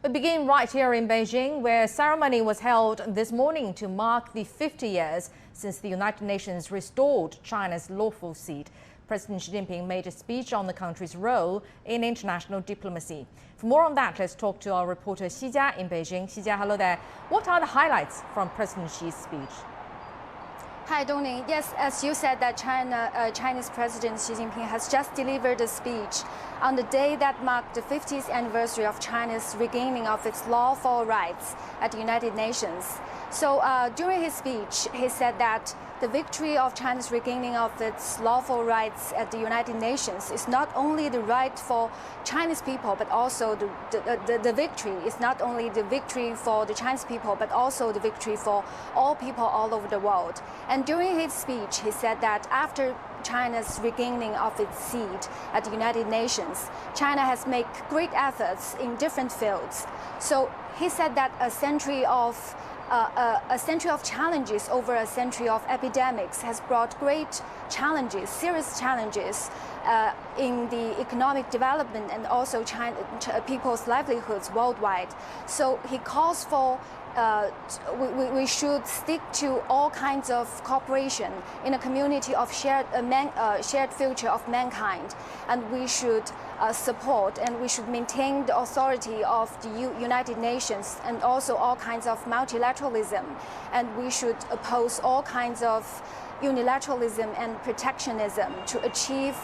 We begin right here in Beijing, where a ceremony was held this morning to mark the 50 years since the United Nations restored China's lawful seat. President Xi Jinping made a speech on the country's role in international diplomacy. For more on that, let's talk to our reporter Xi Jia in Beijing. Xi Jia, hello there. What are the highlights from President Xi's speech? Hi, Dongning. Yes, as you said, that Chinese President Xi Jinping has just delivered a speech on the day that marked the 50th anniversary of China's regaining of its lawful rights at the United Nations. So during his speech, he said that the victory of China's regaining of its lawful rights at the United Nations is not only the right for Chinese people, but also the victory is not only the victory for the Chinese people, but also the victory for all people all over the world. And during his speech, he said that after China's regaining of its seat at the United Nations, China has made great efforts in different fields. So he said that a century of challenges over a century of epidemics has brought great challenges, serious challenges in the economic development and also people's livelihoods worldwide. So he calls for we should stick to all kinds of cooperation in a community of shared future of mankind, and we should support and we should maintain the authority of the United Nations and also all kinds of multilateralism, and we should oppose all kinds of unilateralism and protectionism to achieve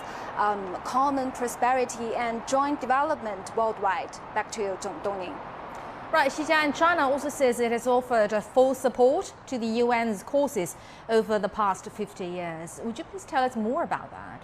common prosperity and joint development worldwide. Back to you, Dongning. Right, Xi Jia, and China also says it has offered full support to the UN's causes over the past 50 years. Would you please tell us more about that?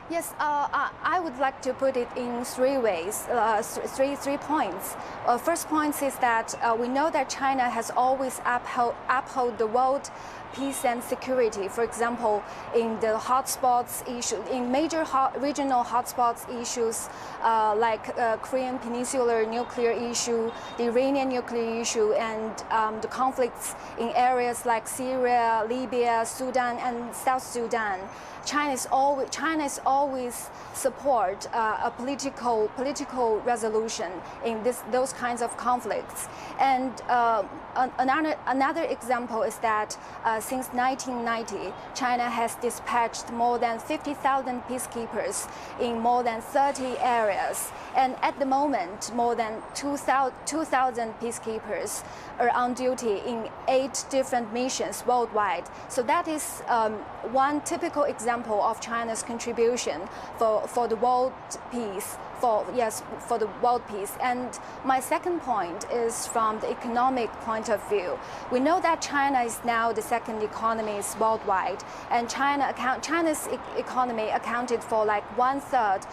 Yes, I would like to put it in three ways, three points. First point is that we know that China has always upheld the world peace and security. For example, in the hotspots issue, in major regional hotspots issues like Korean Peninsular nuclear issue, the Iranian nuclear issue, and the conflicts in areas like Syria, Libya, Sudan, and South Sudan. China's always support a political resolution in those kinds of conflicts. And another example is that since 1990, China has dispatched more than 50,000 peacekeepers in more than 30 areas. And at the moment, more than 2,000 peacekeepers are on duty in 8 different missions worldwide. So that is one typical example of China's contribution for the world peace. For the world peace. And my second point is from the economic point of view. We know that China is now the second economy worldwide, and China's economy accounted for like 1/3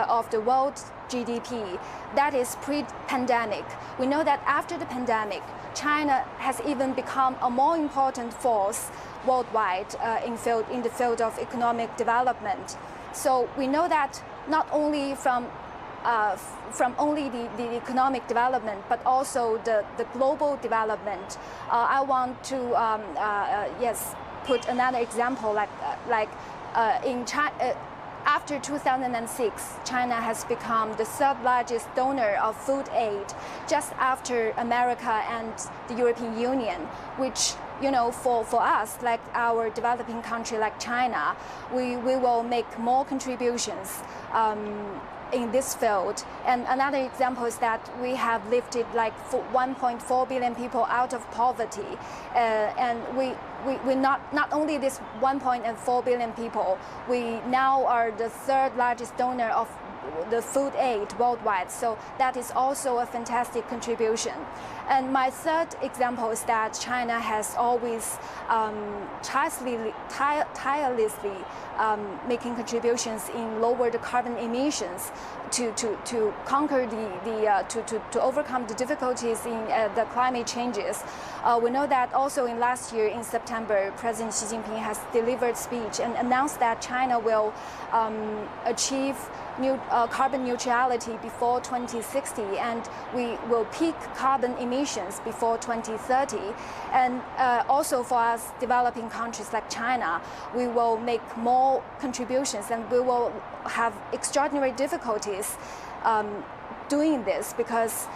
of the world GDP. That is pre-pandemic. We know that after the pandemic, China has even become a more important force worldwide in the field of economic development. So we know that not only from only the economic development, but also the global development. I want to put another example in China. After 2006, China has become the 3rd largest donor of food aid, just after America and the European Union, which, you know, for us, like our developing country like China, we will make more contributions in this field. And another example is that we have lifted like 1.4 billion people out of poverty, and we not only this 1.4 billion people, we now are the 3rd largest donor of the food aid worldwide. So that is also a fantastic contribution. And my third example is that China has always tirelessly making contributions in lower the carbon emissions to conquer to overcome the difficulties in the climate changes. We know that also in last year in September, President Xi Jinping has delivered speech and announced that China will achieve carbon neutrality before 2060, and we will peak carbon emissions before 2030. And also for us developing countries like China, we will make more contributions, and we will have extraordinary difficulties doing this because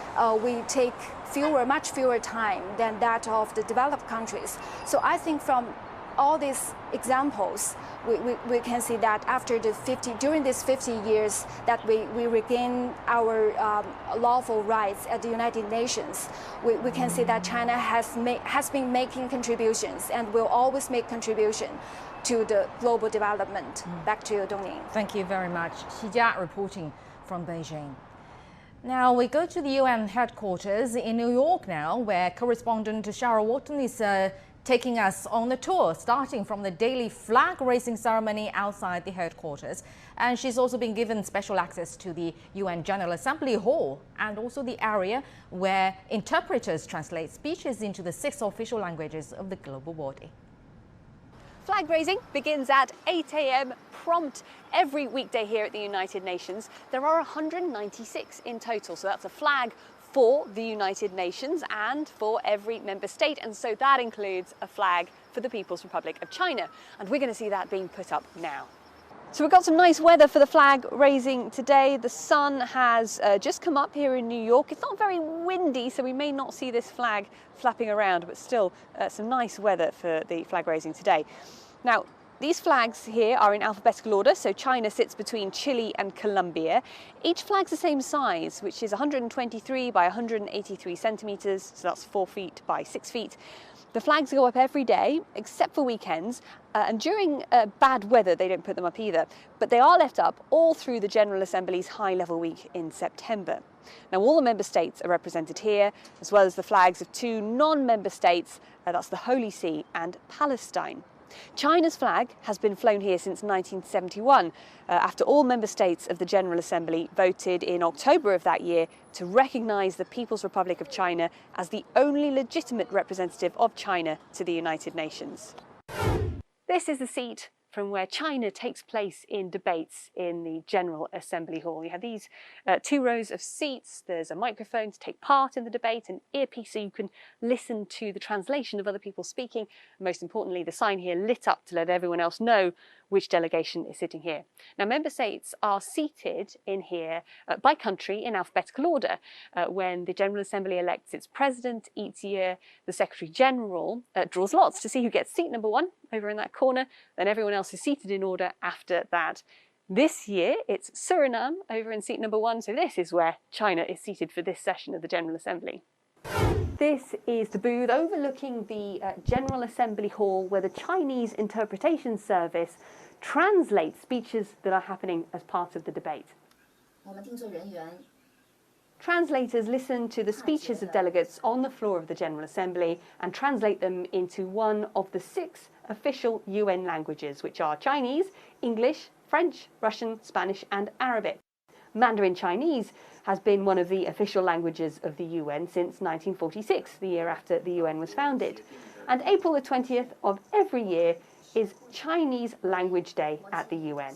we take much fewer time than that of the developed countries. So I think from all these examples, we can see that during these 50 years that we regain our lawful rights at the United Nations, we can see that China has been making contributions and will always make contribution to the global development. Back to you, Dongning. Thank you very much. Xi Jia reporting from Beijing. Now we go to the UN headquarters in New York now, where correspondent Shara Wharton is taking us on a tour, starting from the daily flag-raising ceremony outside the headquarters. And she's also been given special access to the UN General Assembly Hall and also the area where interpreters translate speeches into the 6 official languages of the global body. Flag raising begins at 8 a.m. prompt every weekday here at the United Nations. There are 196 in total, so that's a flag for the United Nations and for every member state, and so that includes a flag for the People's Republic of China, and we're going to see that being put up now. So we've got some nice weather for the flag raising today. The sun has just come up here in New York. It's not very windy, so we may not see this flag flapping around, but still some nice weather for the flag raising today. Now, these flags here are in alphabetical order, so China sits between Chile and Colombia. Each flag's the same size, which is 123 by 183 centimetres, so that's 4 feet by 6 feet. The flags go up every day, except for weekends, and during bad weather they don't put them up either, but they are left up all through the General Assembly's high-level week in September. Now all the member states are represented here, as well as the flags of 2 non-member states, that's the Holy See and Palestine. China's flag has been flown here since 1971, after all member states of the General Assembly voted in October of that year to recognise the People's Republic of China as the only legitimate representative of China to the United Nations. This is the seat from where China takes place in debates in the General Assembly Hall. You have these 2 rows of seats, there's a microphone to take part in the debate, an earpiece so you can listen to the translation of other people speaking, and most importantly the sign here lit up to let everyone else know which delegation is sitting here. Now member states are seated in here by country in alphabetical order. When the General Assembly elects its president each year, the Secretary General draws lots to see who gets seat number 1 over in that corner, then everyone else is seated in order after that. This year it's Suriname over in seat number 1, so this is where China is seated for this session of the General Assembly. This is the booth overlooking the General Assembly Hall, where the Chinese interpretation service translates speeches that are happening as part of the debate. Translators listen to the speeches of delegates on the floor of the General Assembly and translate them into one of the 6 official UN languages, which are Chinese, English, French, Russian, Spanish and Arabic. Mandarin Chinese has been one of the official languages of the UN since 1946, the year after the UN was founded. And April the 20th of every year is Chinese Language Day at the UN.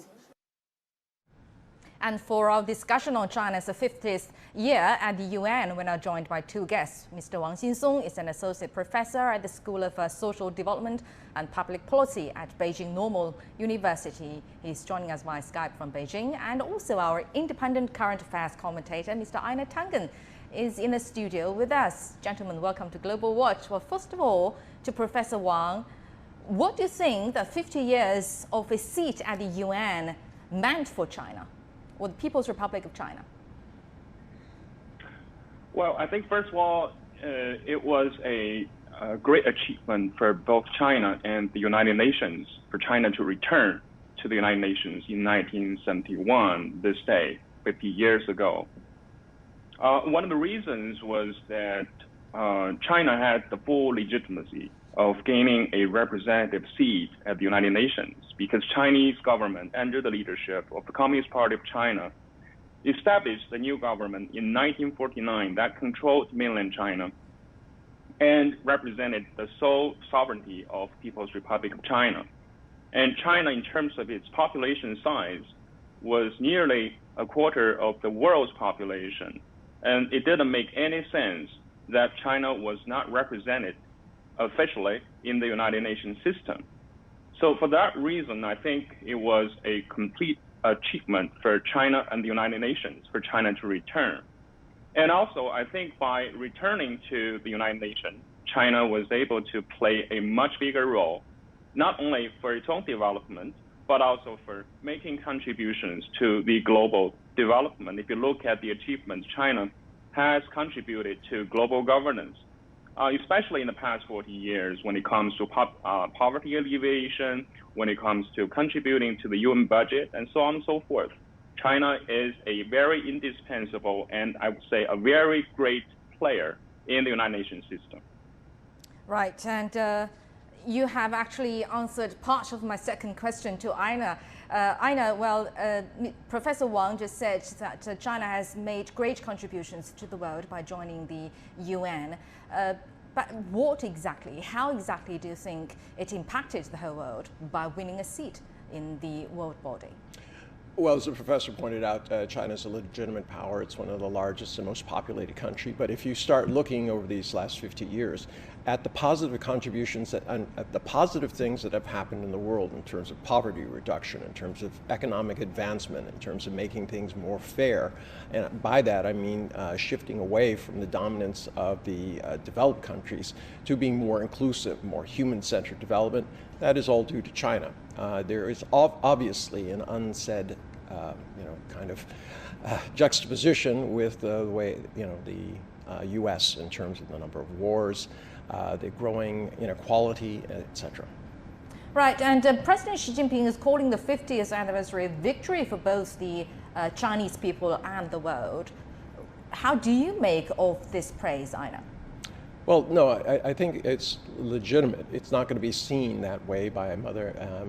And for our discussion on China's 50th year at the UN, we're now joined by 2 guests. Mr. Wang Xinsong is an associate professor at the School of Social Development and Public Policy at Beijing Normal University. He's joining us via Skype from Beijing. And also our independent current affairs commentator, Mr. Einar Tangen, is in the studio with us. Gentlemen, welcome to Global Watch. Well, first of all, to Professor Wang, what do you think the 50 years of a seat at the UN meant for China, or the People's Republic of China? Well, I think first of all, it was a great achievement for both China and the United Nations, for China to return to the United Nations in 1971, this day, 50 years ago. One of the reasons was that China had the full legitimacy of gaining a representative seat at the United Nations, because Chinese government, under the leadership of the Communist Party of China, established a new government in 1949 that controlled mainland China and represented the sole sovereignty of People's Republic of China. And China, in terms of its population size, was nearly a quarter of the world's population. And it didn't make any sense that China was not represented officially in the United Nations system. So for that reason, I think it was a complete achievement for China and the United Nations, for China to return. And also, I think by returning to the United Nations, China was able to play a much bigger role, not only for its own development, but also for making contributions to the global development. If you look at the achievements, China has contributed to global governance, especially in the past 40 years when it comes to poverty alleviation, when it comes to contributing to the UN budget, and so on and so forth. China is a very indispensable and I would say a very great player in the United Nations system. Right, and you have actually answered part of my second question to Ina. Ina, well, Professor Wang just said that China has made great contributions to the world by joining the UN. But what exactly, how exactly do you think it impacted the whole world by winning a seat in the world body? Well, as the professor pointed out, China is a legitimate power. It's one of the largest and most populated countries. But if you start looking over these last 50 years at the positive contributions and at the positive things that have happened in the world in terms of poverty reduction, in terms of economic advancement, in terms of making things more fair, and by that I mean shifting away from the dominance of the developed countries to being more inclusive, more human-centered development, that is all due to China. There is obviously an unsaid, kind of juxtaposition with the way, the U.S. in terms of the number of wars, the growing inequality, etc. Right, and President Xi Jinping is calling the 50th anniversary a victory for both the Chinese people and the world. How do you make of this praise, Ina? Well, no, I think it's legitimate. It's not going to be seen that way by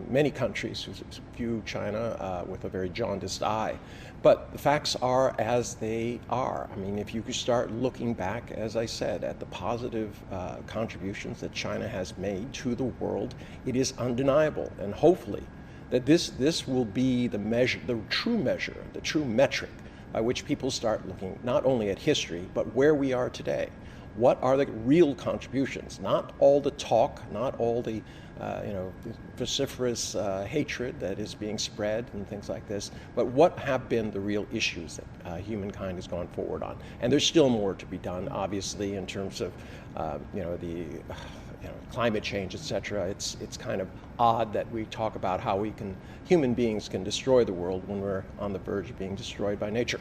many countries who view China with a very jaundiced eye. But the facts are as they are. I mean, if you could start looking back, as I said, at the positive contributions that China has made to the world, it is undeniable. And hopefully that this will be the measure, the true metric by which people start looking not only at history, but where we are today. What are the real contributions? Not all the talk, not all the vociferous hatred that is being spread and things like this, but what have been the real issues that humankind has gone forward on? And there's still more to be done, obviously, in terms of climate change, etc. It's kind of odd that we talk about how human beings can destroy the world when we're on the verge of being destroyed by nature.